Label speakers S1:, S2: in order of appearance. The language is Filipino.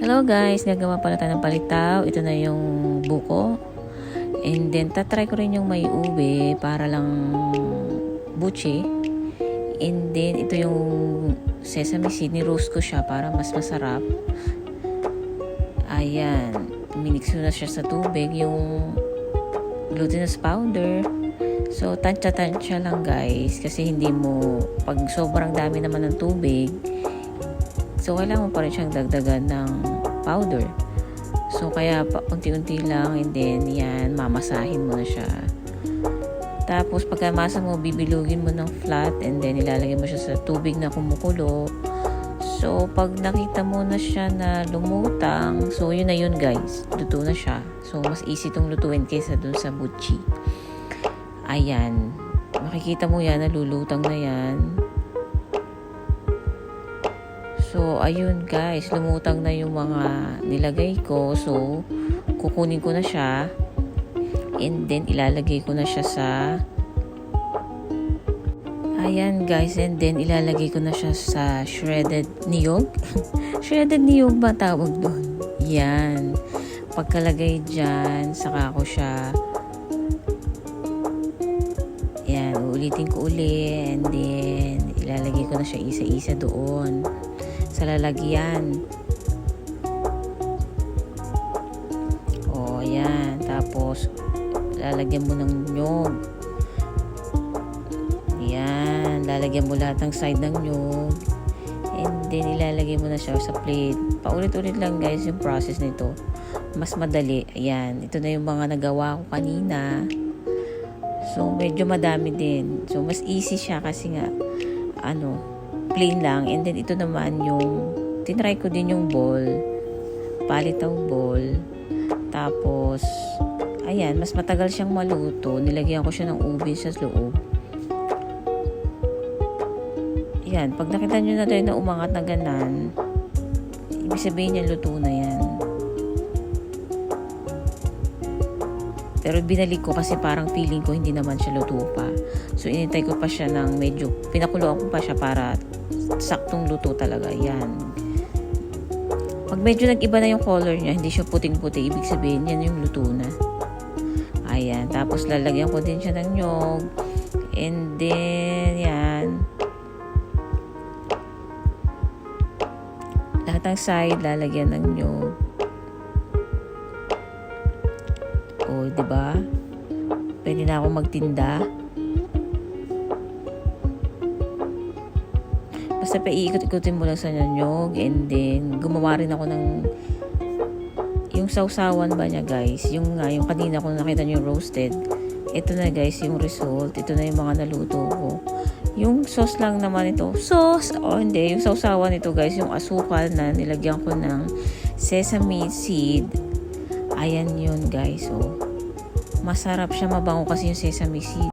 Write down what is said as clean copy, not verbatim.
S1: Hello guys, gagawa pala tayo ng palitaw. Ito na yung buko. And then, tatry ko rin yung may ube para lang buchi. And then, ito yung sesame seed. Ni-roast ko siya para mas masarap. Ayan. Minix ko na siya sa tubig. Yung glutinous powder. So, tansya-tansya lang guys. Kasi hindi mo, pag sobrang dami naman ng tubig, so, kailangan mo pa rin siyang dagdagan ng powder. So, kaya unti-unti lang and then, yan, mamasahin mo na siya. Tapos, pagkamasa mo, bibilugin mo ng flat and then, ilalagay mo siya sa tubig na kumukulo. So, pag nakita mo na siya na lumutang, so, yun na yun guys. Luto na siya. So, mas easy itong lutuin kaysa dun sa buchi. Ayan. Makikita mo yan, nalulutang na yan. So, ayun guys, lumutang na yung mga nilagay ko. So, kukunin ko na siya. And then, ilalagay ko na siya sa... Ayan guys, and then, ilalagay ko na siya sa shredded niyog. Shredded niyog ba tawag doon? Yan. Pagkalagay dyan, saka ko siya... Yan, uulitin ko uli. And then, ilalagay ko na siya isa-isa doon sa lalagyan. O, yan. Tapos, lalagyan mo ng nyog. Yan. Lalagyan mo lahat ng side ng nyog. And then, ilalagay mo na siya sa plate. Paulit-ulit lang guys yung process nito. Mas madali. Ayan. Ito na yung mga nagawa ko kanina. So, medyo madami din. So, mas easy siya kasi nga, plain lang. And then, ito naman yung, tinry ko din yung ball. Palitaw ball. Tapos, ayan, mas matagal siyang maluto. Nilagyan ko siya ng ube sa loob. Ayan, pag nakita nyo na tayo na umangat na ganan, ibig sabihin niya luto na yan. Pero binalik ko kasi parang feeling ko hindi naman siya luto pa. So, inintay ko pa siya ng medyo, pinakuluan ko pa siya para saktong luto talaga. Yan. Pag medyo nag-iba na yung color niya, hindi siya puting-puti, ibig sabihin yan yung luto na. Ayan. Tapos, lalagyan ko din siya ng nyog. And then, yan. Lahat ng side, lalagyan ng nyog. O, diba? Pwede na akong magtinda. Basta pa iikot-ikutin mo lang sa nyog and then gumawa rin ako ng yung sausawan ba niya guys. Yung kanina ko nakita niyo roasted. Ito na guys yung result. Ito na yung mga naluto ko. Yung sauce lang naman ito. Sauce! O hindi. Yung sausawan ito guys. Yung asukal na nilagyan ko ng sesame seed. Ayan yun guys. So, masarap siya, mabango kasi yung sesame seed.